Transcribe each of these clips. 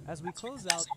As we close out,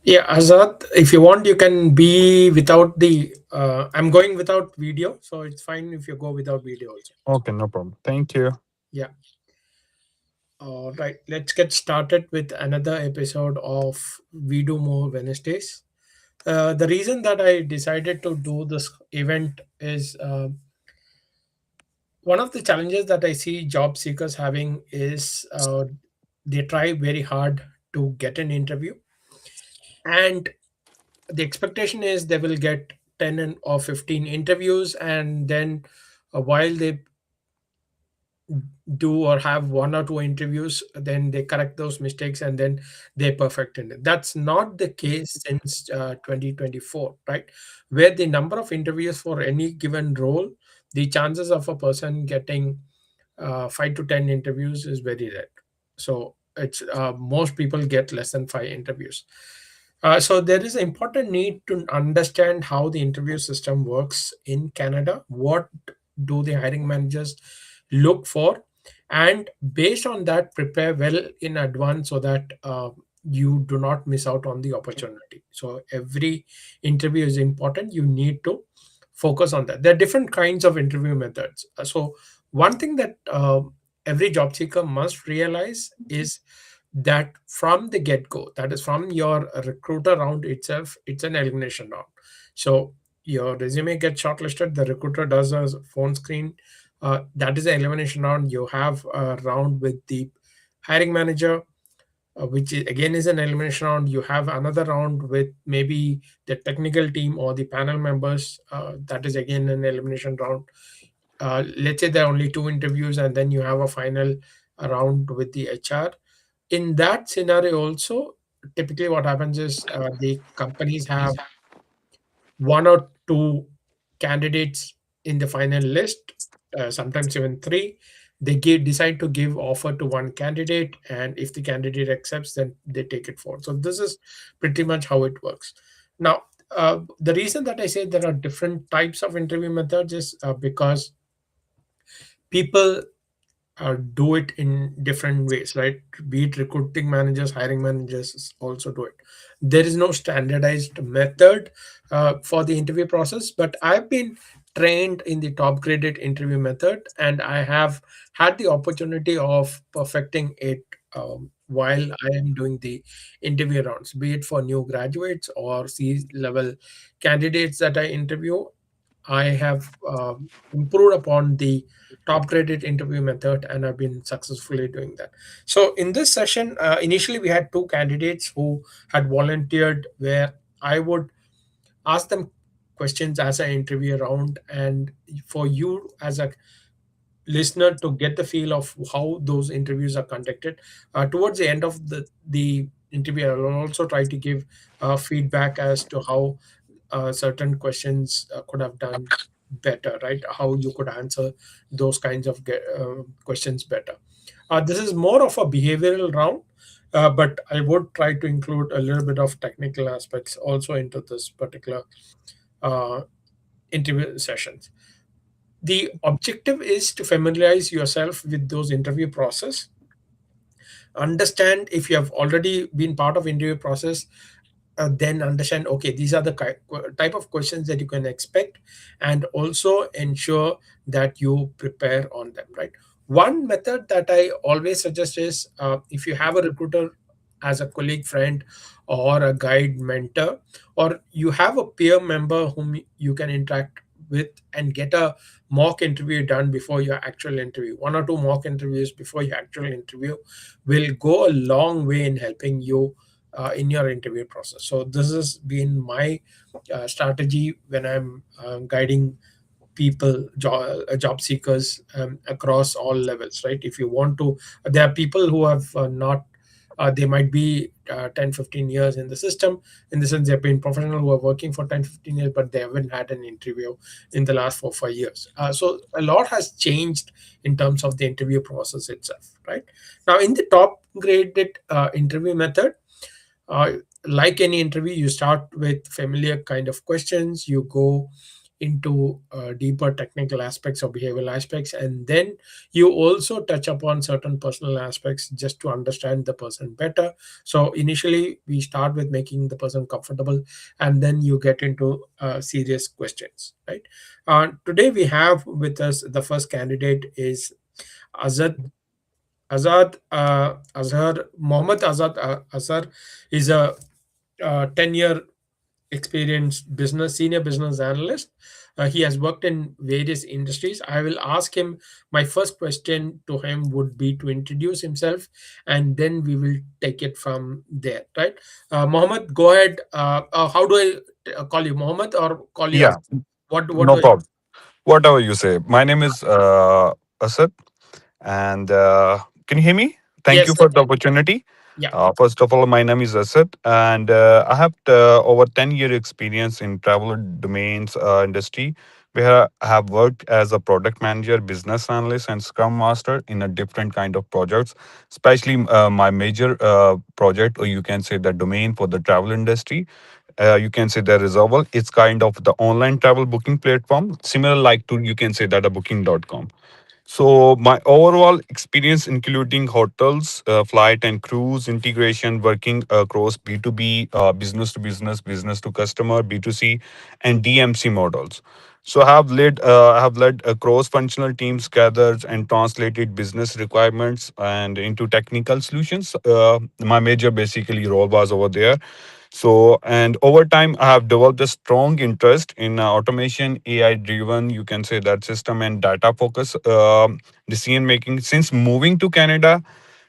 Yeah, Azad, if you want, you can be without the. I'm going without video, so it's fine if you go without video also. Okay, no problem. Thank you. Yeah. All right. Let's get started with another episode of We Do More Wednesdays. The reason that I decided to do this event is one of the challenges that I see job seekers having is they try very hard to get an interview, and the expectation is they will get 10 or 15 interviews, and then while they do or have 1 or 2 interviews, then they correct those mistakes and then they perfect it. That's not the case since 2024, right? Where the number of interviews for any given role, the chances of a person getting 5 to 10 interviews is very rare. So it's most people get less than 5 interviews. So there is an important need to understand how the interview system works in Canada. What do the hiring managers look for? And based on that, prepare well in advance so that you do not miss out on the opportunity. So every interview is important. You need to focus on that. There are different kinds of interview methods. So one thing that every job seeker must realize is that from the get go, that is from your recruiter round itself, it's an elimination round. So your resume gets shortlisted, the recruiter does a phone screen. That is an elimination round. You have a round with the hiring manager, which is, again is an elimination round. You have another round with maybe the technical team or the panel members. That is again an elimination round. Let's say there are only 2 interviews, and then you have a final round with the HR. In that scenario also, typically what happens is the companies have 1 or 2 candidates in the final list, sometimes even 3. They decide to give offer to one candidate, and if the candidate accepts, then they take it forward. So this is pretty much how it works. Now, the reason that I say there are different types of interview methods is because people do it in different ways, right? Be it recruiting managers, hiring managers also do it. There is no standardized method for the interview process, but I've been trained in the top graded interview method, and I have had the opportunity of perfecting it while I am doing the interview rounds, be it for new graduates or C level candidates that I interview. I have improved upon the top graded interview method, and I've been successfully doing that. So in this session, initially we had 2 candidates who had volunteered, where I would ask them questions as an interview round, and for you as a listener to get the feel of how those interviews are conducted. Towards the end of the interview, I will also try to give feedback as to how certain questions could have done better, right? How you could answer those kinds of questions better. This is more of a behavioral round, but I would try to include a little bit of technical aspects also into this particular uh, interview sessions. The objective is to familiarize yourself with those interview process, understand if you have already been part of interview process, then understand, okay, these are the type of questions that you can expect, and also ensure that you prepare on them, right? One method that I always suggest is, if you have a recruiter as a colleague, friend, or a guide mentor, or you have a peer member whom you can interact with and get a mock interview done before your actual interview. 1 or 2 mock interviews before your actual interview will go a long way in helping you in your interview process. So this has been my strategy when I'm guiding people, job seekers, across all levels, right? If you want to, there are people who have not, they might be 10 15 years in the system, in the sense they've been professional who are working for 10 15 years, but they haven't had an interview in the last 4 5 years. So a lot has changed in terms of the interview process itself, right? Now in the top graded interview method, uh, like any interview, you start with familiar kind of questions, you go into deeper technical aspects or behavioral aspects, and then you also touch upon certain personal aspects just to understand the person better. So initially we start with making the person comfortable, and then you get into serious questions, right? Today we have with us the first candidate is Azad. Azhar, Mohammed Azad Azhar is a 10-year experienced senior business analyst. He has worked in various industries. I will ask him, my first question to him would be to introduce himself, and then we will take it from there, right? Mohammed, go ahead. How do I call you, Mohammed, or call you as Yeah, what no do I? problem. Whatever you say. My name is Asad, and can you hear me? Thank Yes, you I for the can. opportunity. Yeah. First of all, my name is Asad, and I have over 10-year experience in travel domains industry, where I have worked as a product manager, business analyst, and scrum master in a different kind of projects. Especially my major project, or you can say the domain for the travel industry, you can say that Reservoir. It's kind of the online travel booking platform, similar like to you can say that a booking.com. So my overall experience, including hotels, flight and cruise integration, working across B2B, business to business, business to customer, B2C, and DMC models. So I have led cross-functional teams, gathered and translated business requirements and into technical solutions. My major basically role was over there. So, and over time, I have developed a strong interest in automation, AI driven, you can say that system and data focus decision making. Since moving to Canada,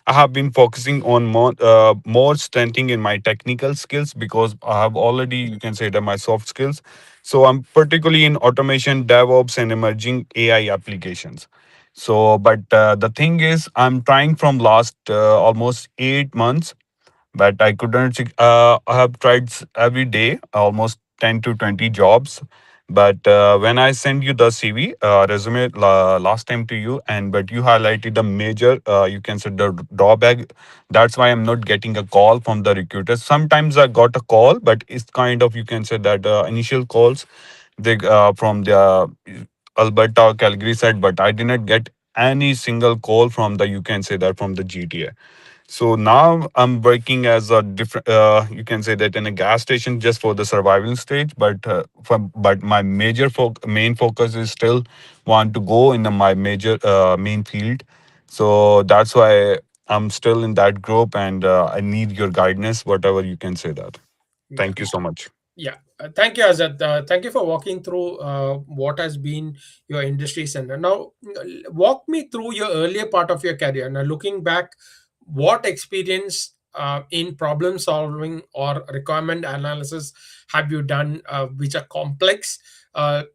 I have been focusing on more strengthening in my technical skills because I have already, you can say that my soft skills. So, I'm particularly in automation, DevOps, and emerging AI applications. So, but the thing is, I'm trying from last almost 8 months, but I couldn't. I have tried every day, almost 10 to 20 jobs. But when I sent you the CV resume last time to you, and but you highlighted the major, you can say the drawback. That's why I'm not getting a call from the recruiters. Sometimes I got a call, but it's kind of you can say that initial calls they from the Alberta, Calgary side, but I did not get any single call from the you can say that from the GTA. So now I'm working as a different, you can say that in a gas station just for the survival stage. But my main focus is still want to go in my major main field. So that's why I'm still in that group, and I need your guidance, whatever you can say that. Yeah. Thank you so much. Yeah, thank you, Azad. Thank you for walking through what has been your industry center. Now, walk me through your earlier part of your career. Now, looking back, what experience in problem solving or requirement analysis have you done, which are complex?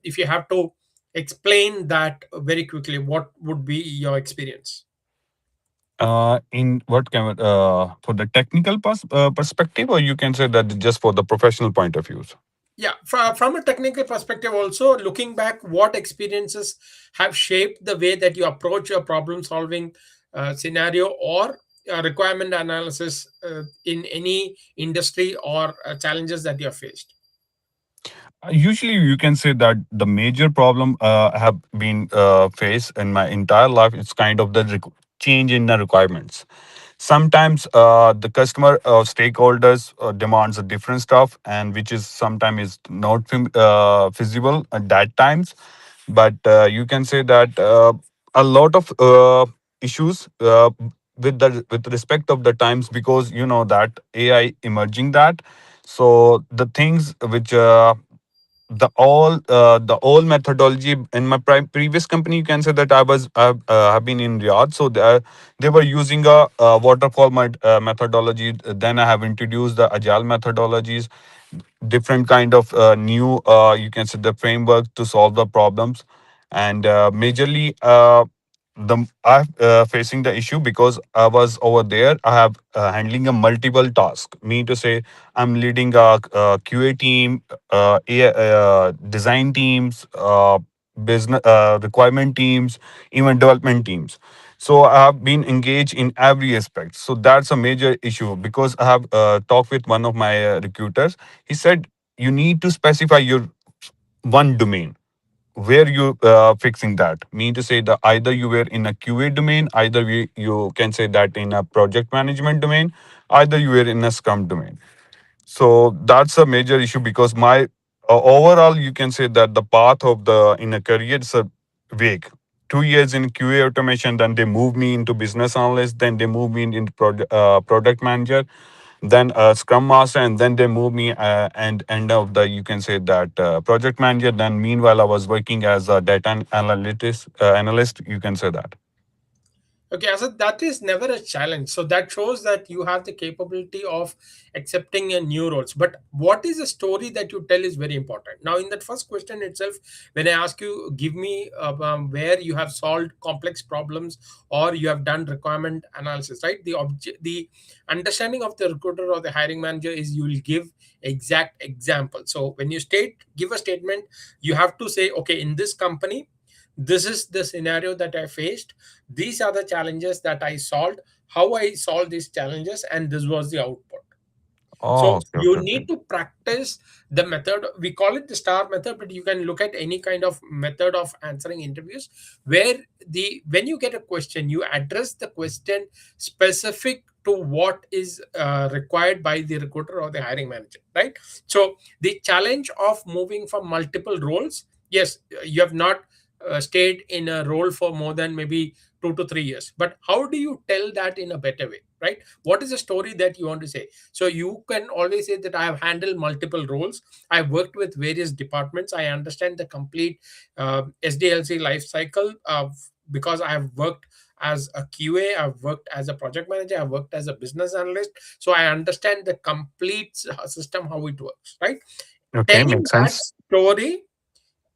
If you have to explain that very quickly, what would be your experience? In what kind for the technical perspective, or you can say that just for the professional point of views? Yeah, from a technical perspective, also looking back, what experiences have shaped the way that you approach your problem solving scenario or requirement analysis in any industry or challenges that you have faced? Usually, you can say that the major problem I have been faced in my entire life is kind of the change in the requirements. Sometimes the customer stakeholders demands a different stuff, and which is sometimes is not feasible at that times. But you can say that a lot of issues with respect of the times, because you know that AI emerging that. So the things which the old methodology in my previous company, you can say that have been in Riyadh, so they were using a, waterfall methodology. Then I have introduced the agile methodologies, different kind of new you can say the framework to solve the problems. and majorly the I'm facing the issue because I was over there. I have handling a multiple task. Mean to say, I'm leading a QA team, design teams, business requirement teams, even development teams. So I have been engaged in every aspect. So that's a major issue because I have talked with one of my recruiters. He said you need to specify your one domain where you fixing that. Mean to say that either you were in a QA domain, either you can say that in a project management domain, either you were in a Scrum domain. So that's a major issue because my overall you can say that the path of the in a career is a vague. 2 years in QA automation, then they move me into business analyst, then they move me into product manager, then scrum master, and then they move me and end of the you can say that project manager. Then meanwhile I was working as a data analytics analyst. You can say that. Okay, so that is never a challenge. So that shows that you have the capability of accepting a new roles. But what is the story that you tell is very important. Now, in that first question itself, when I ask you, give me where you have solved complex problems or you have done requirement analysis, right? The understanding of the recruiter or the hiring manager is you will give exact example. So when you give a statement, you have to say, okay, in this company, this is the scenario that I faced, these are the challenges that I solved, how I solved these challenges, and this was the output. Oh, So okay, you okay, okay. need to practice the method. We call it the star method, but you can look at any kind of method of answering interviews where the when you get a question, you address the question specific to what is required by the recruiter or the hiring manager, right? So the challenge of moving from multiple roles, yes, you have not stayed in a role for more than maybe 2 to 3 years, but how do you tell that in a better way, right? What is the story that you want to say? So you can always say that I have handled multiple roles. I've worked with various departments. I understand the complete SDLC life cycle because I have worked as a QA, I've worked as a project manager, I've worked as a business analyst. So I understand the complete system, how it works, right? Okay, Telling makes that sense. story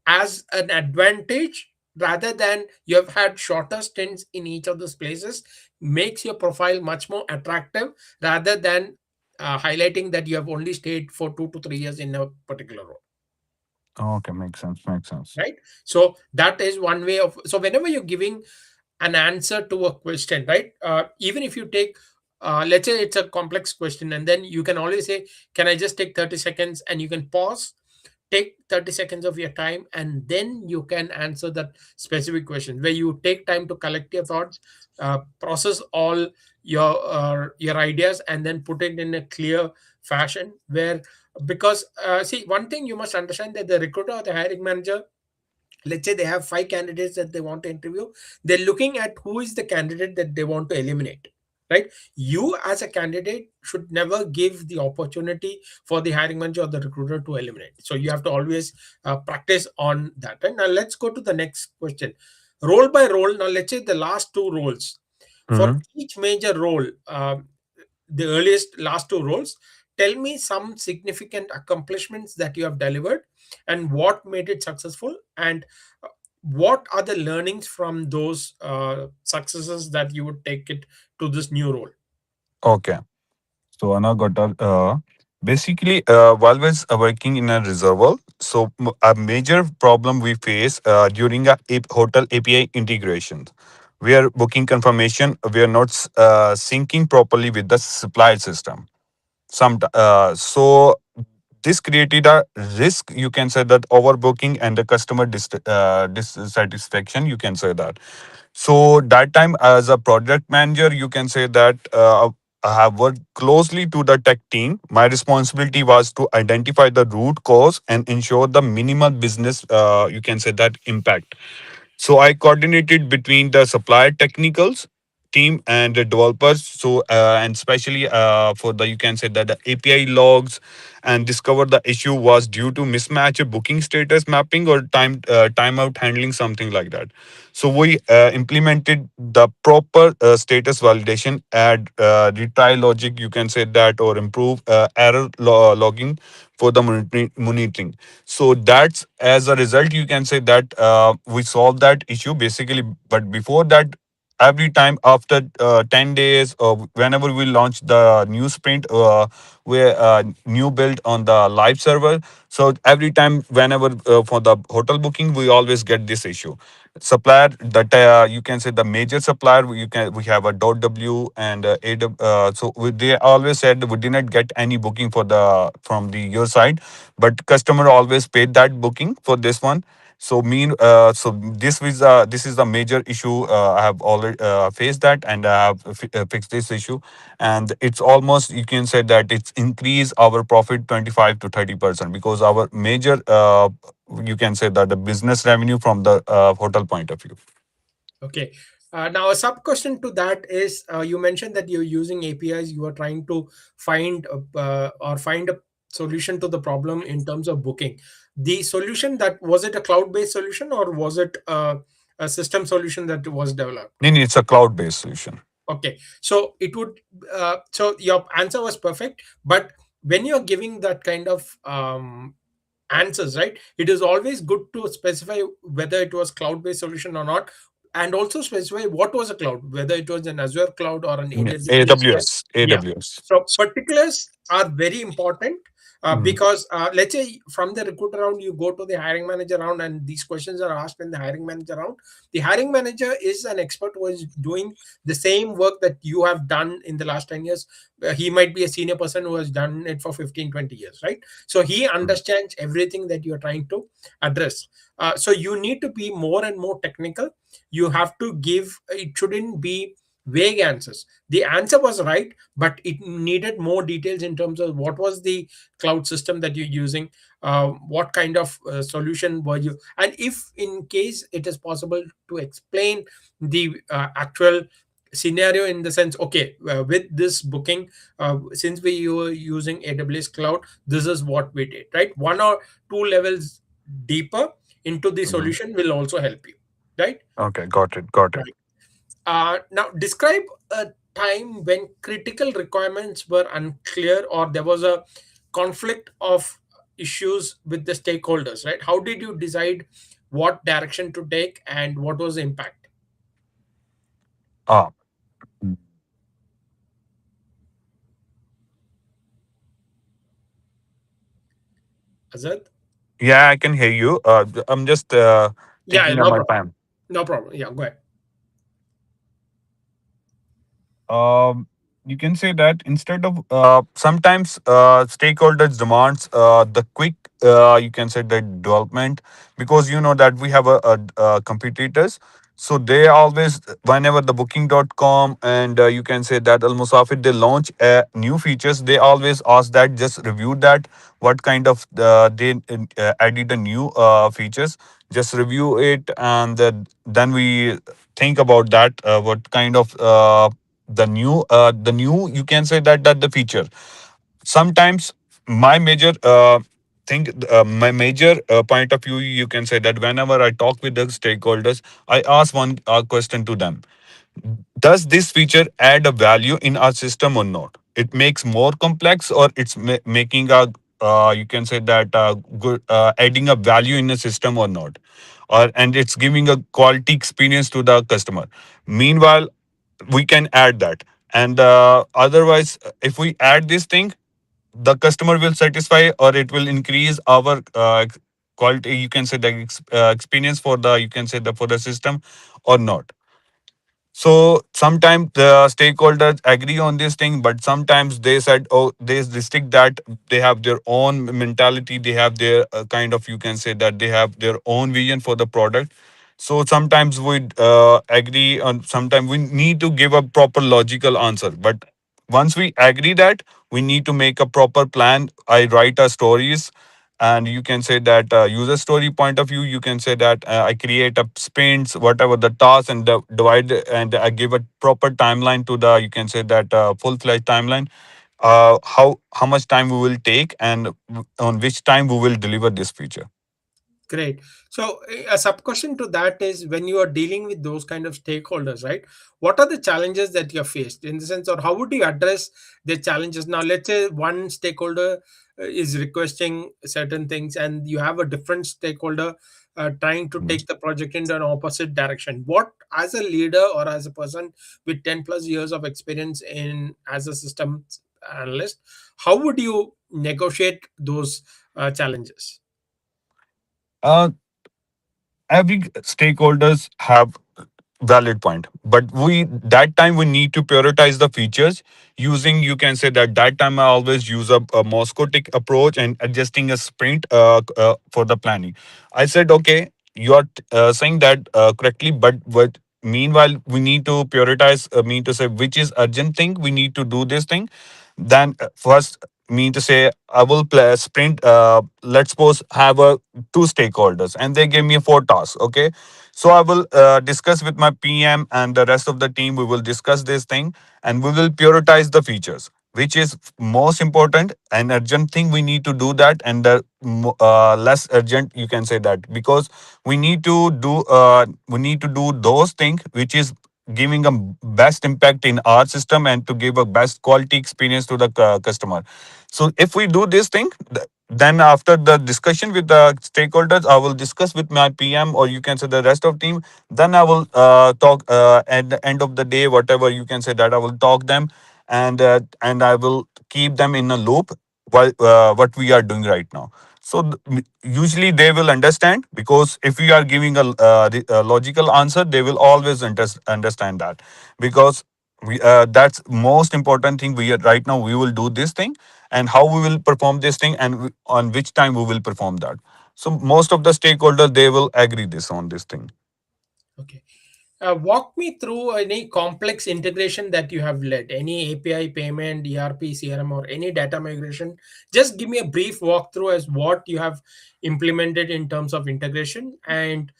as an advantage rather than you have had shorter stints in each of those places makes your profile much more attractive rather than highlighting that you have only stayed for 2 to 3 years in a particular role, Okay, makes sense, makes sense. right? So that is one way of, so whenever you're giving an answer to a question, right? Even if you take, let's say it's a complex question, and then you can always say, can I just take 30 seconds, and you can pause, take 30 seconds of your time, and then you can answer that specific question where you take time to collect your thoughts, process all your ideas, and then put it in a clear fashion where, because see, one thing you must understand that the recruiter or the hiring manager, let's say they have 5 candidates that they want to interview, they're looking at who is the candidate that they want to eliminate, right? You as a candidate should never give the opportunity for the hiring manager or the recruiter to eliminate. So you have to always practice on that. And now let's go to the next question. Role by role, now let's say the last two roles, for Hmm. each major role, the earliest last two roles, tell me some significant accomplishments that you have delivered and what made it successful, and what are the learnings from those successes that you would take it to this new role. Okay. So Anna got basically while we're working in a reservoir, so a major problem we face during a hotel API integration. We are booking confirmation. We are not syncing properly with the supply system. So this created a risk. You can say that overbooking and the customer dissatisfaction. You can say that. So that time, as a project manager, you can say that I have worked closely to the tech team. My responsibility was to identify the root cause and ensure the minimal business. You can say that impact. So I coordinated between the supplier technicals team and the developers. So and especially for the, you can say that the API logs, and discover the issue was due to mismatch of booking status mapping or timeout handling, something like that. So we implemented the proper status validation, add retry logic, you can say that, or improve logging for the monitoring. So that's, as a result, you can say that we solved that issue basically. But before that, every time after 10 days or whenever we launch the new sprint, where new build on the live server, so every time whenever for the hotel booking, we always get this issue. Supplier that, you can say the major supplier, we have a .w and so they always said we did not get any booking for the from the your side, but customer always paid that booking for this one. So so this is the major issue. I have already faced that, and I have fixed this issue, and it's almost, you can say that it's increased our profit 25 to 30%, because our major, you can say that the business revenue from the hotel point of view. Okay. Now, a sub question to that is, you mentioned that you're using APIs. You are trying to find a solution to the problem in terms of booking. The solution, that was it a cloud-based solution, or was it a system solution that was developed? Then it's a cloud based solution. Okay, so it would. So your answer was perfect, but when you're giving that kind of answers, right, it is always good to specify whether it was cloud-based solution or not, and also specify what was a cloud, whether it was an Azure cloud or an Yeah. AWS, right? AWS. Yeah. AWS. So particulars are very important, Mm. because let's say from the recruiter round you go to the hiring manager round, and these questions are asked in the hiring manager round. The hiring manager is an expert who is doing the same work that you have done in the last 10 years. He might be a senior person who has done it for 15, 20 years, right? So he understands everything that you're trying to address. So you need to be more and more technical. You have to give, it shouldn't be vague answers. The answer was right, but it needed more details in terms of what was the cloud system that you're using, what kind of solution were you, and if in case it is possible to explain the actual scenario, in the sense, okay, with this booking, since we were using AWS cloud, this is what we did, right? One or two levels deeper into the Mhm. solution will also help you, right? Okay, got it. Got it. Right. Now, describe a time when critical requirements were unclear, or there was a conflict of issues with the stakeholders, right? How did you decide what direction to take, and what was the impact? Ah, Azad? yeah, I can hear you. I'm just Yeah, taking up no my problem. time. No problem. Yeah, go ahead. Um, you can say that instead of sometimes stakeholders demands the quick, you can say the development, because you know that we have competitors. So they always, whenever the booking.com and you can say that almost often they launch new features, they always ask that just review that what kind of they added the new features, just review it, and then we think about that what kind of the new, you can say that the feature. Sometimes my major my major point of view, you can say that whenever I talk with the stakeholders, I ask one question to them: does this feature add a value in our system or not? It makes more complex, or it's making a, you can say that good, adding a value in the system or not, or and it's giving a quality experience to the customer. Meanwhile, we can add that, and otherwise if we add this thing, the customer will satisfy, or it will increase our quality, you can say the experience for the, you can say the for the system or not. So sometimes the stakeholders agree on this thing, but sometimes they said, oh, they restrict that. They have their own mentality. They have their kind of, you can say that they have their own vision for the product. So sometimes we agree on, sometimes we need to give a proper logical answer. But once we agree that, we need to make a proper plan. I write our stories, and you can say that user story point of view, you can say that I create a sprints whatever the task, and divide, and I give a proper timeline to the, you can say that full-fledged timeline, how much time we will take, and on which time we will deliver this feature. Great. So, a sub question to that is, when you are dealing with those kind of stakeholders, right? What are the challenges that you have faced in the sense, or how would you address the challenges? Now, let's say one stakeholder is requesting certain things, and you have a different stakeholder trying to take the project into an opposite direction. What, as a leader or as a person with 10 plus years of experience in as a systems analyst, how would you negotiate those challenges? uh, every stakeholders have valid point, but we that time we need to prioritize the features using, you can say that time I always use a moscotic approach and adjusting a sprint for the planning. I said, okay, you are saying that correctly, but meanwhile we need to prioritize, mean to say which is urgent thing we need to do this thing. Then first, mean to say I will play a sprint, let's suppose have a two stakeholders and they give me four tasks, okay. So I will discuss with my PM and the rest of the team. We will discuss this thing and we will prioritize the features, which is most important and urgent thing. We need to do that, and the less urgent, you can say that, because we need to do those things which is giving a best impact in our system and to give a best quality experience to the customer. So if we do this thing, then after the discussion with the stakeholders, I will discuss with my PM, or you can say the rest of team. Then I will talk at the end of the day, whatever you can say that I will talk them, and I will keep them in a loop while what we are doing right now. So usually they will understand, because if we are giving a logical answer, they will always understand that, because that's most important thing. We are right now we will do this thing, and how we will perform this thing, and on which time we will perform that. So most of the stakeholders, they will agree this on this thing. Okay. Walk me through any complex integration that you have led, any API payment, ERP, CRM, or any data migration. Just give me a brief walkthrough as what you have implemented in terms of integration, and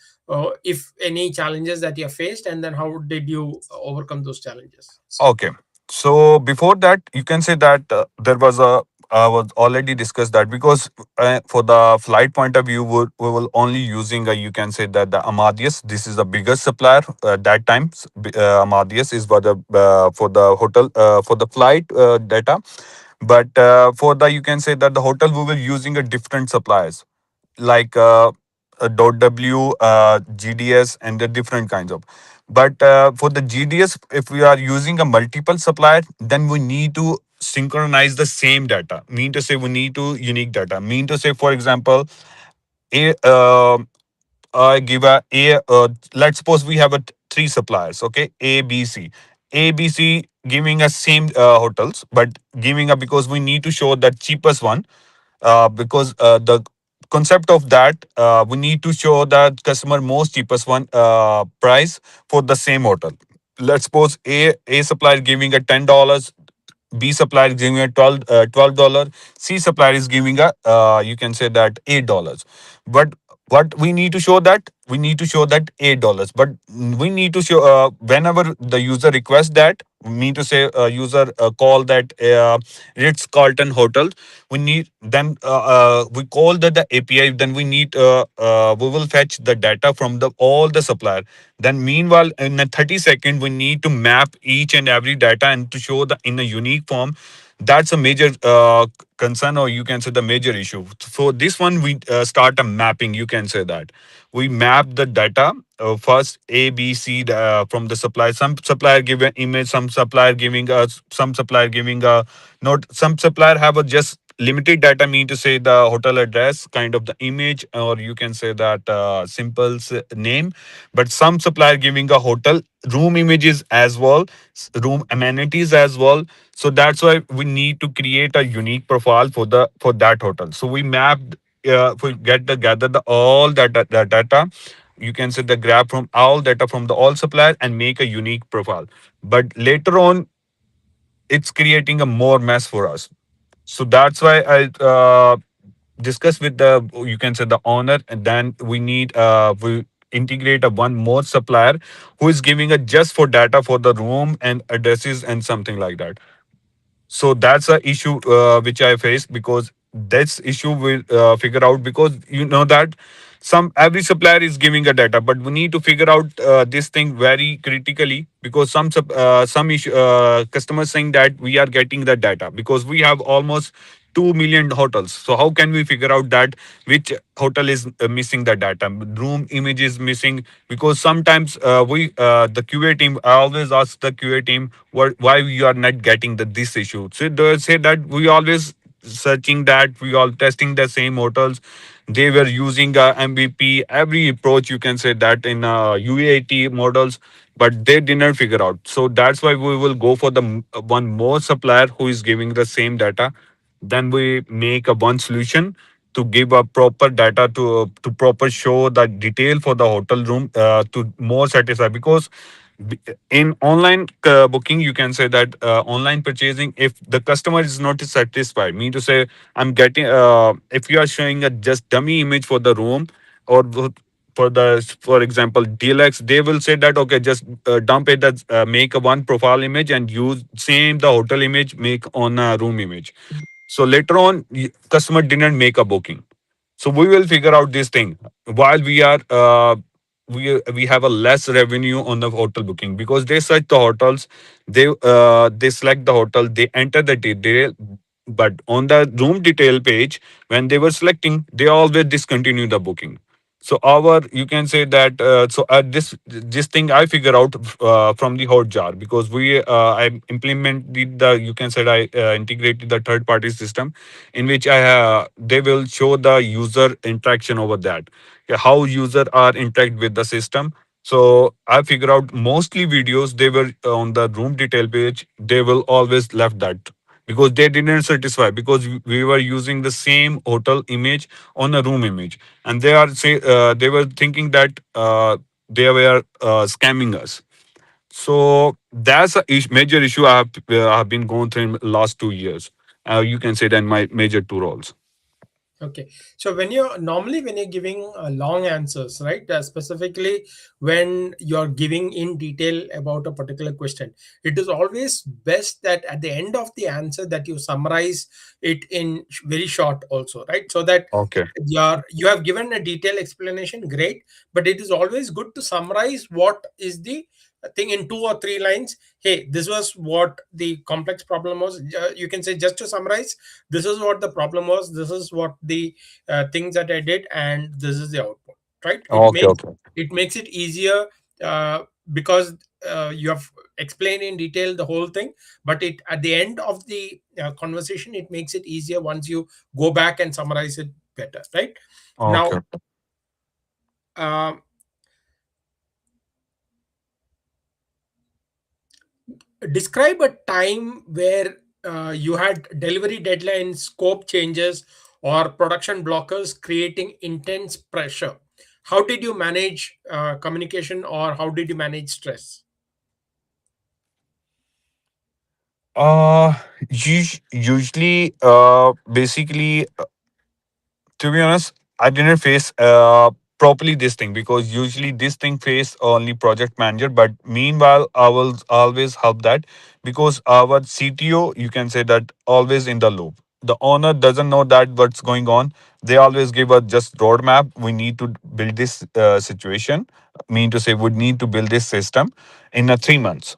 if any challenges that you have faced, and then how did you overcome those challenges? Okay. So before that, you can say that there was a was already discussed that, because for the flight point of view, we will only using you can say that the Amadeus. This is the biggest supplier that time. Amadeus is for the hotel for the flight data, but for the, you can say that the hotel, we were using a different suppliers like .w, GDS, and the different kinds of. But for the GDS, if we are using a multiple supplier, then we need to synchronize the same data. Mean to say we need to unique data. Mean to say, for example, a give a let's suppose we have three suppliers, okay, A, B, C. A, B, C giving us same hotels, but giving a, because we need to show that cheapest one, because the concept of that, we need to show that customer most cheapest one price for the same hotel. Let's suppose a supplier giving a $10, B supplier is giving a $12, C supplier is giving a you can say that $8. But what we need to show that, we need to show that $8, but we need to show whenever the user requests that, we need to say user call that Ritz Carlton hotel. We need then we call the API. Then we need we will fetch the data from the all the supplier. Then meanwhile, in a 30 second, we need to map each and every data and to show the in a unique form. That's a major concern, or you can say the major issue. For this one, we start a mapping. You can say that we map the data first A, B, C from the supplier. Some supplier give an image, some supplier giving a note, some supplier have a just limited data, mean to say the hotel address, kind of the image, or you can say that simple name. But some supplier giving a hotel room images as well, room amenities as well. So that's why we need to create a unique profile for that hotel. So we mapped, we get the gather the all that data, you can say the grab from all data from the all supplier and make a unique profile. But later on, it's creating a more mess for us. So that's why I discuss with the, you can say, the owner, and then we integrate a one more supplier who is giving a just for data for the room and addresses and something like that. So that's a issue which I faced, because this issue will figure out, because you know that some every supplier is giving a data, but we need to figure out this thing very critically, because some issue, customers saying that we are getting the data because we have almost 2 million hotels. So how can we figure out that which hotel is missing the data, room image is missing? Because sometimes we the QA team, I always ask the QA team, why we are not getting this issue. So they say that we always searching that, we all testing the same hotels, they were using MVP, every approach, you can say that, in UAT models, but they didn't figure out. So that's why we will go for the one more supplier who is giving the same data. Then we make a one solution to give a proper data to proper show the detail for the hotel room to more satisfy. Because in online booking, you can say that online purchasing, if the customer is not satisfied, mean to say, I'm getting if you are showing a just dummy image for the room, or for for example deluxe, they will say that okay, just dump it, that make a one profile image and use same the hotel image, make on a room image. So later on, customer didn't make a booking. So we will figure out this thing while we have a less revenue on the hotel booking, because they search the hotels, they select the hotel, they enter the detail, but on the room detail page, when they were selecting, they always discontinue the booking. So our, you can say that, this thing I figure out from the Hotjar, because I implemented the, you can say, I integrated the third party system, in which they will show the user interaction over that. Yeah, how user are interact with the system. So I figure out mostly videos, they were on the room detail page, they will always left that, because they didn't satisfy, because we were using the same hotel image on a room image, and they were thinking that they were scamming us. So that's a major issue I have been going through in last 2 years. You can say that my major two roles. Okay. So when you're giving long answers, right? Specifically when you're giving in detail about a particular question, it is always best that at the end of the answer that you summarize it in very short also, right? So that Okay. you have given a detailed explanation, great, but it is always good to summarize what is the thing in 2 or 3 lines. Hey, this was what the complex problem was. You can say, just to summarize, this is what the problem was, this is what the things that I did, and this is the output, right? it Okay. makes Okay. it makes it easier, because you have explained in detail the whole thing, but it at the end of the conversation, it makes it easier once you go back and summarize it better, right? Now, Okay. um, describe a time where you had delivery deadlines, scope changes, or production blockers creating intense pressure. How did you manage communication, or how did you manage stress? Uh, usually, basically, to be honest, I didn't face properly this thing, because usually this thing face only project manager. But meanwhile, I will always help that, because our CTO, you can say that, always in the loop. The owner doesn't know that what's going on. They always give us just roadmap. We need to build this situation. Mean to say, we need to build this system in 3 months.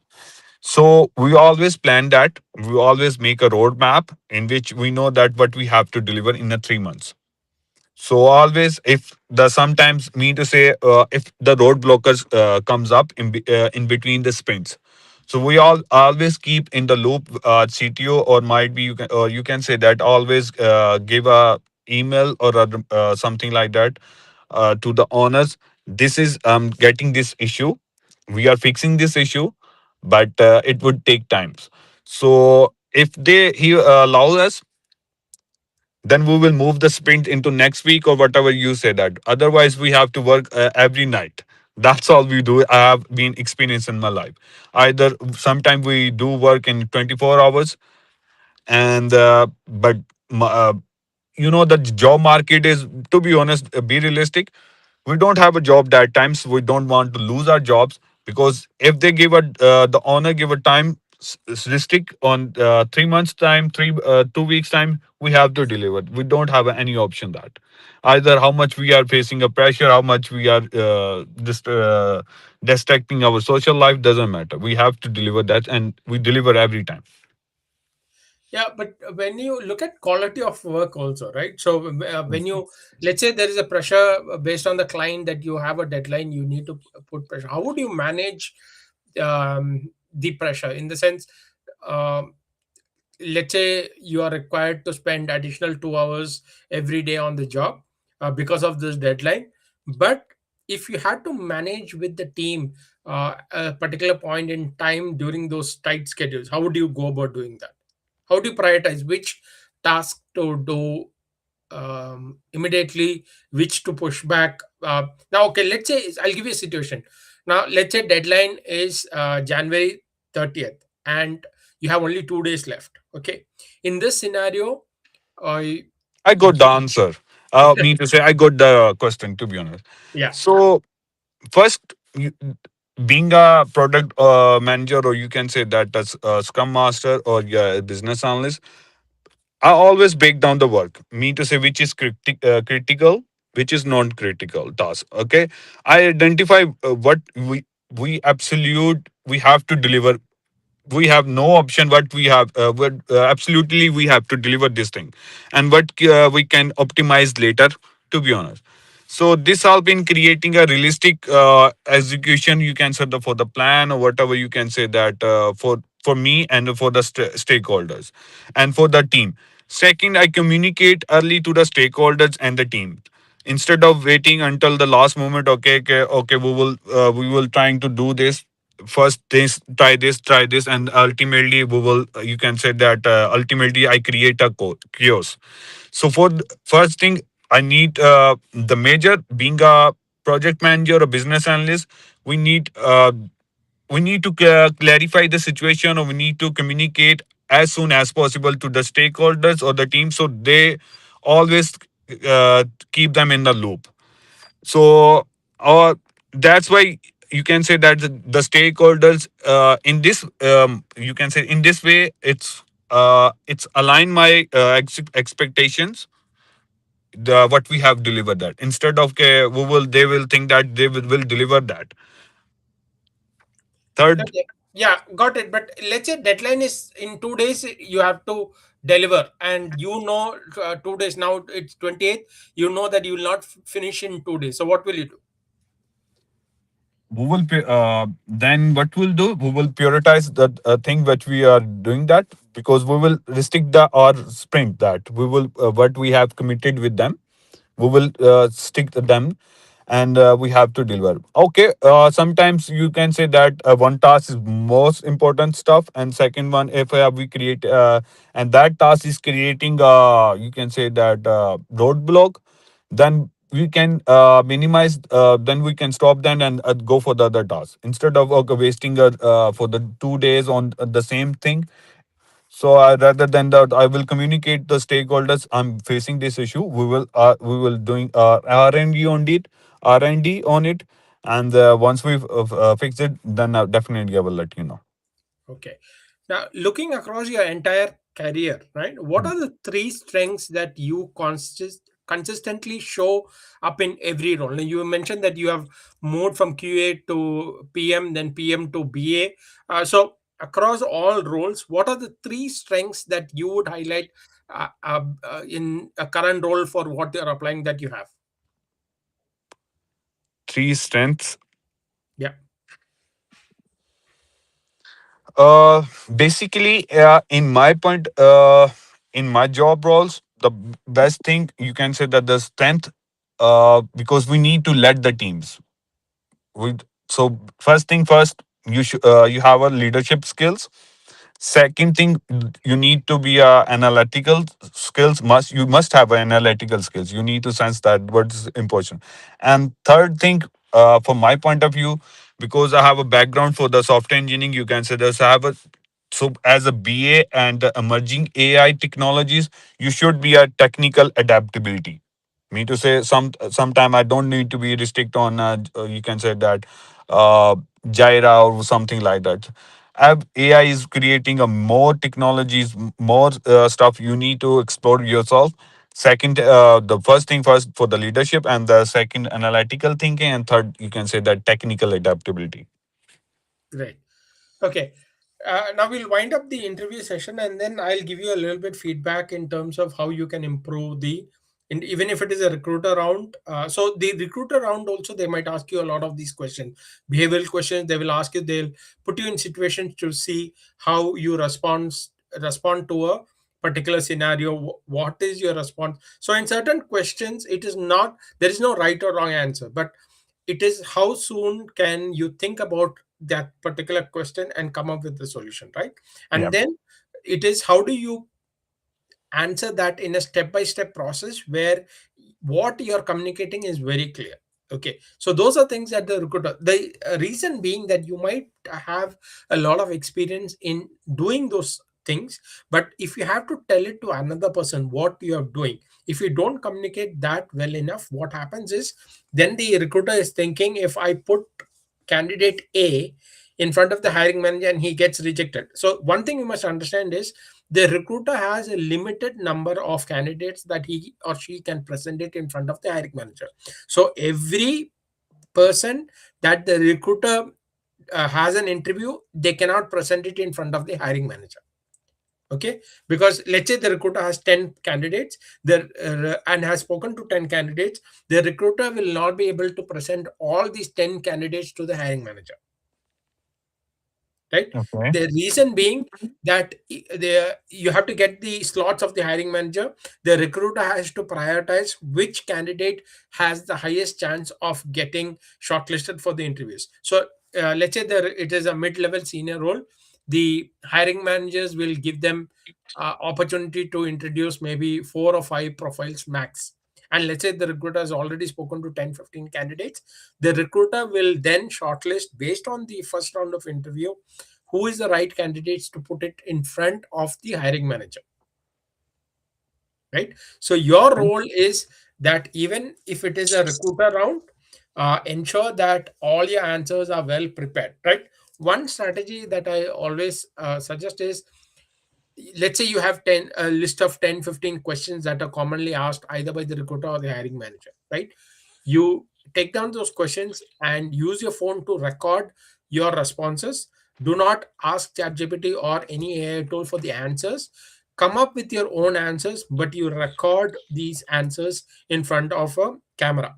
So we always plan that. We always make a roadmap in which we know that what we have to deliver in 3 months. So always, if the sometimes mean to say, if the road blockers comes up in between the sprints, so we all always keep in the loop CTO, or might be, you can say that, always give a email or something like that to the owners. This is getting this issue. We are fixing this issue, but it would take times. So if he allows us, then we will move the sprint into next week or whatever you say that. Otherwise, we have to work every night. That's all we do. I have been experienced in my life. Either sometimes we do work in 24 hours, and but the job market is, to be honest, be realistic. We don't have a job that times. We don't want to lose our jobs, because if they give a the owner give a time restrict on 3 months time, 2 weeks time, we have to deliver. We don't have any option that either how much we are facing a pressure, how much we are just distracting our social life, doesn't matter. We have to deliver that, and we deliver every time. Yeah, but when you look at quality of work also, right? So when you, let's say there is a pressure based on the client that you have a deadline, you need to put pressure. How would you manage the pressure in the sense, um, let's say you are required to spend additional 2 hours every day on the job because of this deadline, but if you had to manage with the team a particular point in time during those tight schedules, how would you go about doing that? How do you prioritize which task to do immediately, which to push back? Now, okay, let's say I'll give you a situation. Now, let's say deadline is January 30th, and you have only 2 days left. Okay, in this scenario, I I got the answer. Me to say I got the question, to be honest. yeah, So first, being a product manager, or you can say that as a scrum master or a business analyst, I always break down the work. Me to say which is critical, which is non-critical task. Okay, I identify what we absolute we have to deliver. We have no option. What we have, what absolutely we have to deliver this thing, and what we can optimize later. To be honest, so this all been creating a realistic execution. You can say for the plan or whatever you can say that for me and for the stakeholders and for the team. Second, I communicate early to the stakeholders and the team instead of waiting until the last moment. Okay, okay, okay, we will trying to do this first, try this, and ultimately we will you can say that ultimately I create a chaos. So for first thing, I need the major, being a project manager or business analyst, we need to clarify the situation, or we need to communicate as soon as possible to the stakeholders or the team, so they always uh, keep them in the loop. So uh, that's why you can say that the stakeholders in this you can say in this way, it's align my expectations, the what we have delivered, that instead of they will think that will deliver that. Third, okay. Yeah, got it. But let's say deadline is in 2 days, you have to deliver, and 2 days now, it's 28th. You know that you will not finish in 2 days. So what will you do? then what we'll do, we will prioritize the thing which we are doing that, because we will restrict the our sprint, that we will what we have committed with them, we will stick to them, and we have to deliver. Okay, sometimes you can say that one task is most important stuff, and second one, if we create and that task is creating you can say that roadblock, then we can minimize, then we can stop them and go for the other task, instead of okay, wasting for the 2 days on the same thing. So rather than that, I will communicate the stakeholders. I'm facing this issue. We will doing R&D on it, R&D on it, and once we fix it, then definitely I will let you know. Okay. Now, looking across your entire career, right? What are the three strengths that you consistently show up in every role? Now, you mentioned that you have moved from QA to PM, then PM to BA. So, across all roles, what are the three strengths that you would highlight in a current role for what you're applying that you have? Three strengths. Yeah. Uh, Basically, in my point, in my job roles, the best thing you can say that the strength, because we need to let the teams. So first thing first, you have a leadership skills. Second thing, you need to be analytical skills. You must have analytical skills. You need to sense that what's important. And third thing, from my point of view, because I have a background for the software engineering, you can say this. I have a So as a BA and the emerging AI technologies, you should be a technical adaptability. Me to say sometime I don't need to be restrict on you can say that uh, Jira or something like that. AI is creating a more technologies, more stuff you need to explore yourself. Second, the first thing first for the leadership, and the second analytical thinking, and third you can say that technical adaptability. Right. Okay. Now we'll wind up the interview session, and then I'll give you a little bit feedback in terms of how you can improve and even if it is a recruiter round. So the recruiter round also, they might ask you a lot of these questions, behavioral questions. They will ask you, they'll put you in situations to see how you respond to a particular scenario. What is your response? So in certain questions, it is not, there is no right or wrong answer, but it is how soon can you think about that particular question and come up with the solution, right? Yeah. And then it is how do you answer that in a step by step process where what you're communicating is very clear. Okay, so those are things that the recruiter, the reason being that you might have a lot of experience in doing those things, but if you have to tell it to another person what you are doing, if you don't communicate that well enough, what happens is then the recruiter is thinking, if I put candidate A in front of the hiring manager and he gets rejected. So one thing you must understand is the recruiter has a limited number of candidates that he or she can present it in front of the hiring manager. So every person that the recruiter has an interview, they cannot present it in front of the hiring manager. Okay, because let's say the recruiter has 10 candidates and has spoken to 10 candidates, the recruiter will not be able to present all these 10 candidates to the hiring manager, right? Okay. The reason being that you have to get the slots of the hiring manager. The recruiter has to prioritize which candidate has the highest chance of getting shortlisted for the interviews. So let's say that it is a mid-level senior role. The hiring managers will give them opportunity to introduce maybe 4 or 5 profiles max. And let's say the recruiter has already spoken to 10, 15 candidates. The recruiter will then shortlist based on the first round of interview who is the right candidates to put it in front of the hiring manager, right? So your role is that even if it is a recruiter round, ensure that all your answers are well prepared, right? One strategy that I always suggest is, let's say you have 10 a list of 10, 15 questions that are commonly asked either by the recruiter or the hiring manager, right? You take down those questions and use your phone to record your responses. Do not ask ChatGPT or any AI tool for the answers. Come up with your own answers, but you record these answers in front of a camera.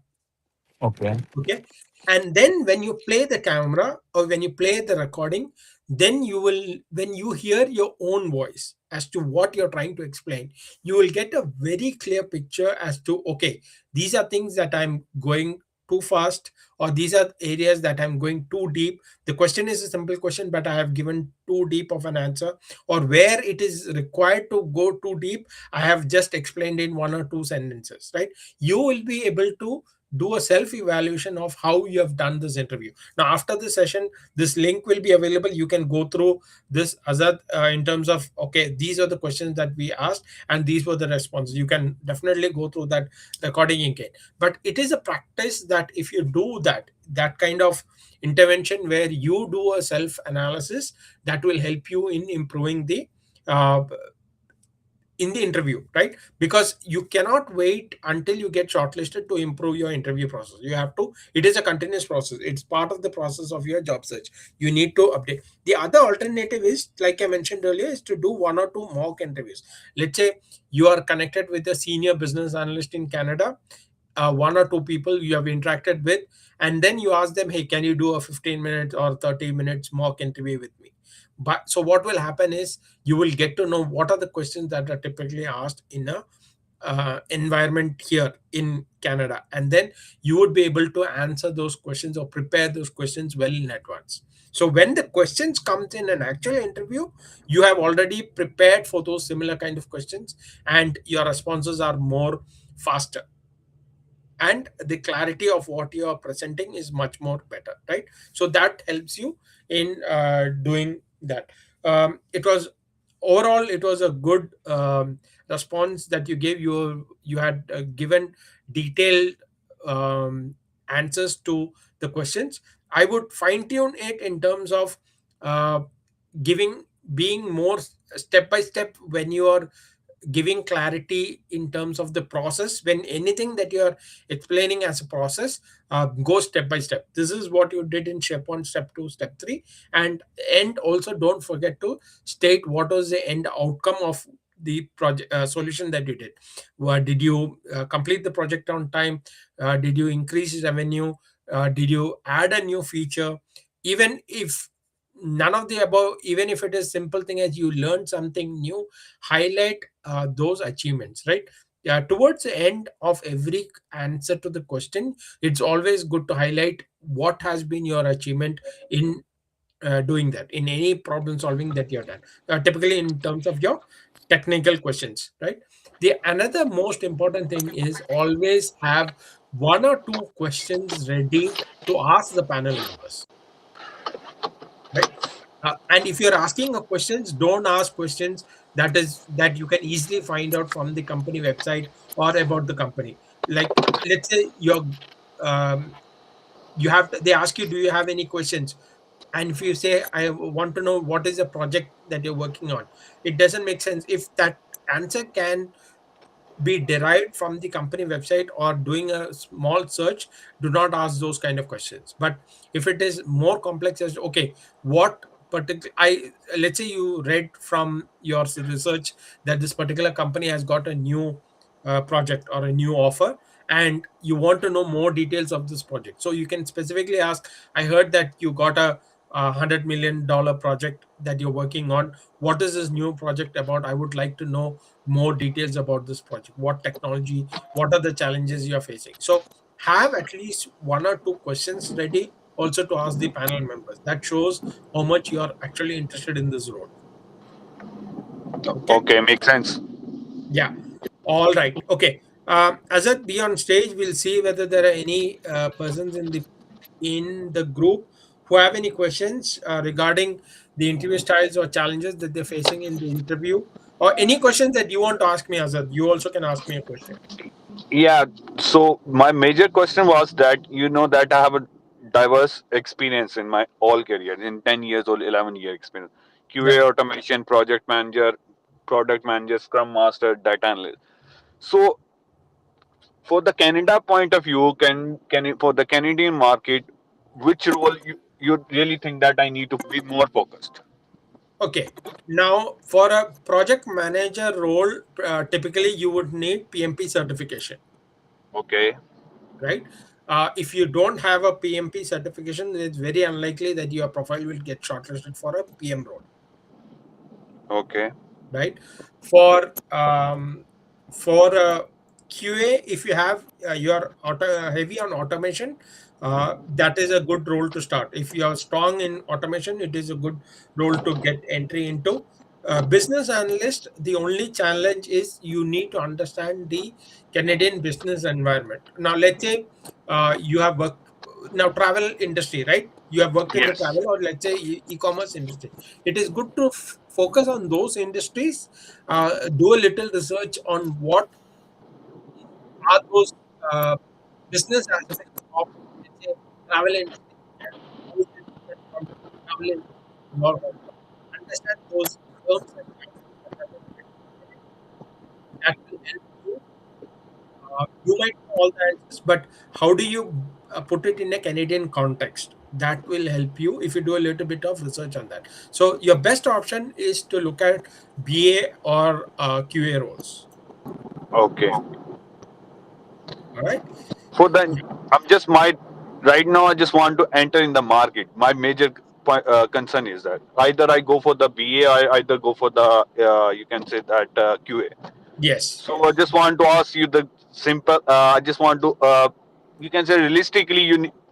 Okay. Okay, and then when you play the camera or when you play the recording, then you will, when you hear your own voice as to what you're trying to explain, you will get a very clear picture as to, okay, these are things that I'm going too fast, or these are areas that I'm going too deep. The question is a simple question, but I have given too deep of an answer, or where it is required to go too deep, I have just explained in 1 or 2 sentences, right? You will be able to do a self evaluation of how you have done this interview. Now after the session, this link will be available. You can go through this, Azad, in terms of, okay, these are the questions that we asked and these were the responses. You can definitely go through that recording again. But it is a practice that if you do that kind of intervention where you do a self analysis, that will help you in improving the uh, in the interview, right? Because you cannot wait until you get shortlisted to improve your interview process. You have to, it is a continuous process. It's part of the process of your job search. You need to update. The other alternative is, like I mentioned earlier, is to do 1 or 2 mock interviews. Let's say you are connected with a senior business analyst in Canada, 1 or 2 people you have interacted with, and then you ask them, hey, can you do a 15 minutes or 30 minutes mock interview with me? But so what will happen is you will get to know what are the questions that are typically asked in a environment here in Canada, and then you would be able to answer those questions or prepare those questions well in advance. So when the questions comes in an actual interview, you have already prepared for those similar kind of questions, and your responses are more faster, and the clarity of what you are presenting is much more better, right? So that helps you in doing that. It was overall, it was a good response that you gave. You had given detailed um, answers to the questions. I would fine tune it in terms of uh, giving being more step by step when you are giving clarity in terms of the process. When anything that you are explaining as a process, go step by step. This is what you did in step 1, step 2, step 3. And also don't forget to state what was the end outcome of the project solution that you did. Did you complete the project on time? Did you increase revenue? Did you add a new feature? Even if none of the above, even if it is simple thing as you learned something new, highlight those achievements, right? Yeah, towards the end of every answer to the question, it's always good to highlight what has been your achievement in doing that, in any problem solving that you've done, typically in terms of your technical questions, right? The another most important thing is always have one or two questions ready to ask the panel members, right? And if you're asking a questions, don't ask questions that you can easily find out from the company website or about the company. Like, let's say um, they ask you, do you have any questions? And if you say, I want to know what is the project that you're working on, it doesn't make sense. If that answer can be derived from the company website or doing a small search, do not ask those kind of questions. But if it is more complex, as okay, what particular I let's say you read from your research that this particular company has got a new project or a new offer, and you want to know more details of this project, so you can specifically ask, I heard that you got a $100 million project that you're working on. What is this new project about? I would like to know more details about this project. What technology, what are the challenges you are facing? So have at least one or two questions ready also to ask the panel members. That shows how much you are actually interested in this role. Okay. Okay, makes sense. Yeah. All right. Okay. Azad, be on stage. We'll see whether there are any persons in the group who have any questions regarding the interview styles or challenges that they're facing in the interview, or any questions that you want to ask me, Azad. You also can ask me a question. Yeah. So my major question was that that I have a diverse experience in my all career in 10 years or 11-year experience. Yeah. QA automation, project manager, product manager, scrum master, data analyst. So for the Canada point of view, for the Canadian market, which role you really think that I need to be more focused? Okay. Now, for a project manager role, typically you would need PMP certification, Okay. right? If you don't have a PMP certification, it's very unlikely that your profile will get shortlisted for a PM role, Okay. right? For QA, if you have you're heavy on automation, that is a good role to start. If you are strong in automation, it is a good role to get entry into. Business analyst, the only challenge is you need to understand the Canadian business environment. Now, let's say you have worked now travel industry, right? You have worked in the Yes. travel, or let's say e-commerce industry. It is good to focus on those industries, do a little research on what are those uh, business aspects of, let's say, travel industry, and how is it different from travel industry in your home country. Understand those terms and concepts that are relevant to Canadian industry. That will help you. You might know all the answers, but how do you put it in a Canadian context? That will help you if you do a little bit of research on that. So your best option is to look at BA or QA roles. Okay. All right. For the I'm just my right now I just want to enter in the market. My major concern is that either I go for the BA, I either go for the you can say that QA. Yes. So I just want to ask you the simple. I just want to you can say realistically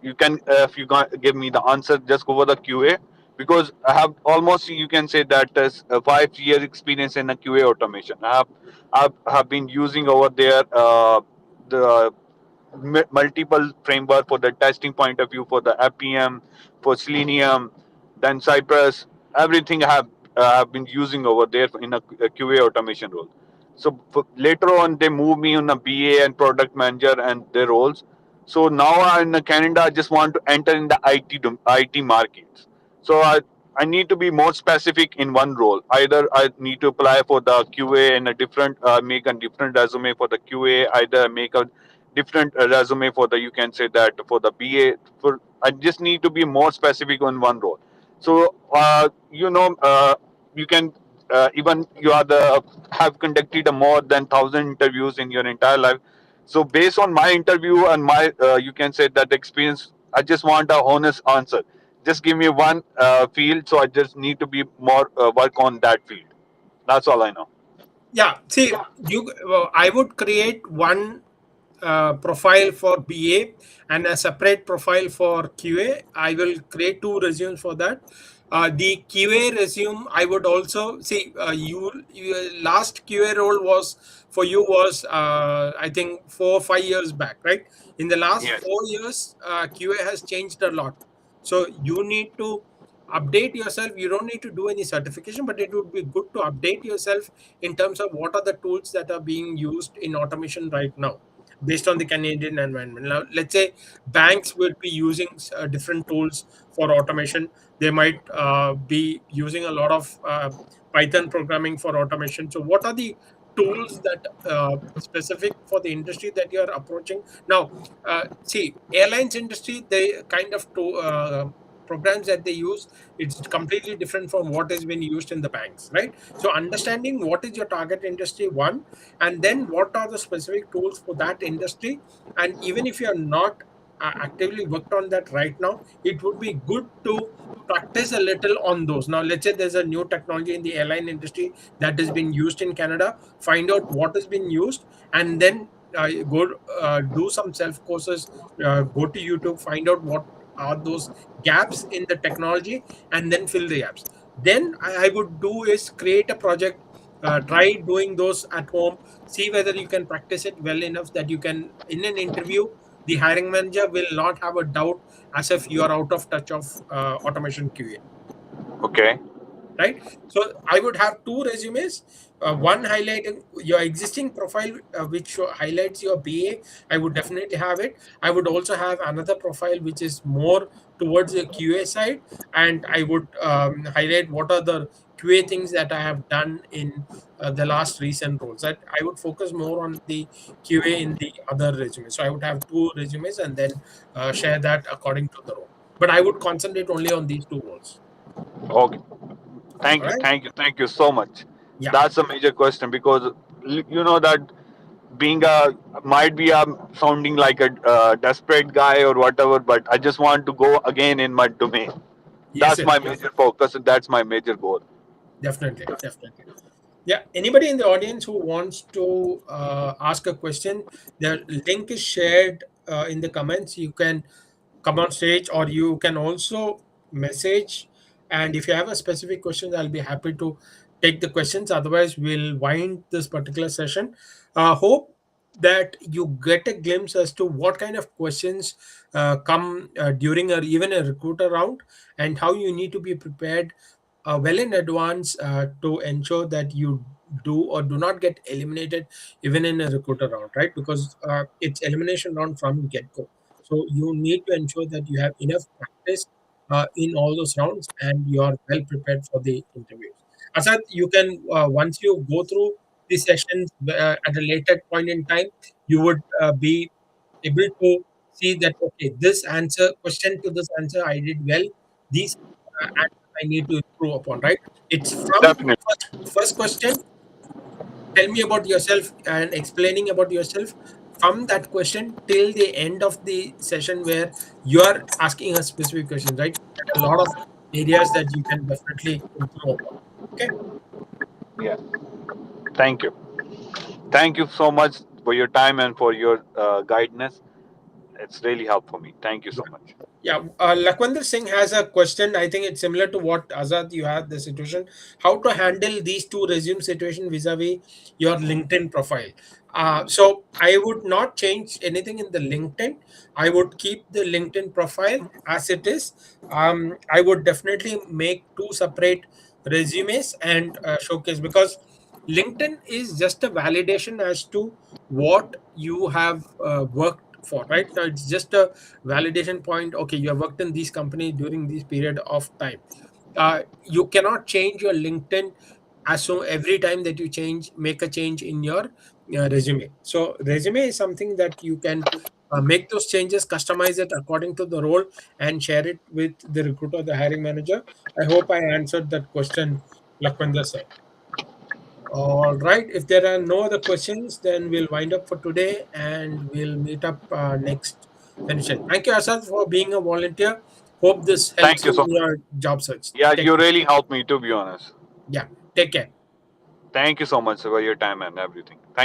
you can if you can give me the answer, just go for the QA because I have almost you can say that as a 5 year experience in a QA automation. I have been using over there the multiple framework for the testing point of view for the FPM, for Selenium, then Cypress, everything I have. I've been using over there in a QA automation role. So later on, they moved me on a BA and product manager and their roles. So now I'm in Canada. I just want to enter in the IT markets. So I need to be more specific in one role. Either I need to apply for the QA in a different, make a different resume for the QA. Either make a different resume for the, you can say that for the BA. For I just need to be more specific on one role. So you can even you are the have conducted a more than 1,000 interviews in your entire life. So based on my interview and my you can say that experience, I just want a honest answer. Just give me one field, so I just need to be more work on that field. That's all I know. Yeah, see, I would create one profile for BA and a separate profile for QA. I will create two resumes for that. The QA resume, I would also see. You last QA role was for you was I think 4 or 5 years back, right? In the last Yes. 4 years, QA has changed a lot. So you need to update yourself. You don't need to do any certification, but it would be good to update yourself in terms of what are the tools that are being used in automation right now based on the Canadian environment. Now, let's say banks would be using different tools for automation. They might be using a lot of Python programming for automation. So, what are the tools that specific for the industry that you are approaching? Now, see, airlines industry, they kind of programs that they use, it's completely different from what has been used in the banks, right? So understanding what is your target industry, one, and then what are the specific tools for that industry. And even if you're not actively worked on that right now, it would be good to practice a little on those. Now let's say there's a new technology in the airline industry that has been used in Canada, find out what has been used, and then go do some self courses, go to YouTube, find out what are those gaps in the technology, and then fill the gaps. Then I would do is create a project, try doing those at home, see whether you can practice it well enough that you can, in an interview, the hiring manager will not have a doubt as if you are out of touch of automation QA, Okay. right? So I would have two resumes, one highlighting your existing profile, which highlights your BA. I would definitely have it. I would also have another profile which is more towards the QA side, and I would highlight what are the QA things that I have done in the last recent roles. That I would focus more on the QA in the other resume. So I would have two resumes and then share that according to the role, but I would concentrate only on these two roles. Okay. All Thank you. right. Thank you. Thank you so much. Yeah. That's a major question because you know that being a might be sounding like a desperate guy or whatever, but I just want to go again in my domain. Yes, That's yes, my major focus and that's my major goal. definitely, definitely. Yeah, anybody in the audience who wants to ask a question, the link is shared in the comments. You can come on stage or you can also message. And if you have a specific question, I'll be happy to take the questions. Otherwise, we'll wind this particular session. Hope that you get a glimpse as to what kind of questions come during or even a recruiter round, and how you need to be prepared well in advance to ensure that you do or do not get eliminated even in a recruiter round, right? Because it's elimination round from get go. So you need to ensure that you have enough practice in all those rounds and you are well prepared for the interviews. Asad, you can once you go through the sessions at a later point in time, you would be able to see that okay, this answer question to this answer I did well. These answers I need to improve upon. Right? It's from Definitely. first question. Tell me about yourself and explaining about yourself from that question till the end of the session where you are asking a specific question. Right? There are a lot of areas that you can definitely improve upon. Okay. Yeah. Thank you. Thank you so much for your time and for your guidance. It's really helped for me. Thank you so much. Yeah, Lakwinder Singh has a question. I think it's similar to what Azad you had the situation. How to handle these two resume situation vis-a-vis your LinkedIn profile? So I would not change anything in the LinkedIn. I would keep the LinkedIn profile as it is. I would definitely make two separate resumes and showcase, because LinkedIn is just a validation as to what you have worked for, right? So it's just a validation point. Okay, you have worked in these companies during this period of time. You cannot change your LinkedIn as so every time that you change make a change in your resume. So resume is something that you can make those changes, customize it according to the role, and share it with the recruiter, the hiring manager. I hope I answered that question, Lakwinder sir. All right, if there are no other questions, then we'll wind up for today and we'll meet up next session. Thank you, Asad, for being a volunteer. Hope this Thank helps you you so in much. your job search. Yeah, Take you care. really helped me, to be honest. Yeah, take care. Thank you so much for your time and everything.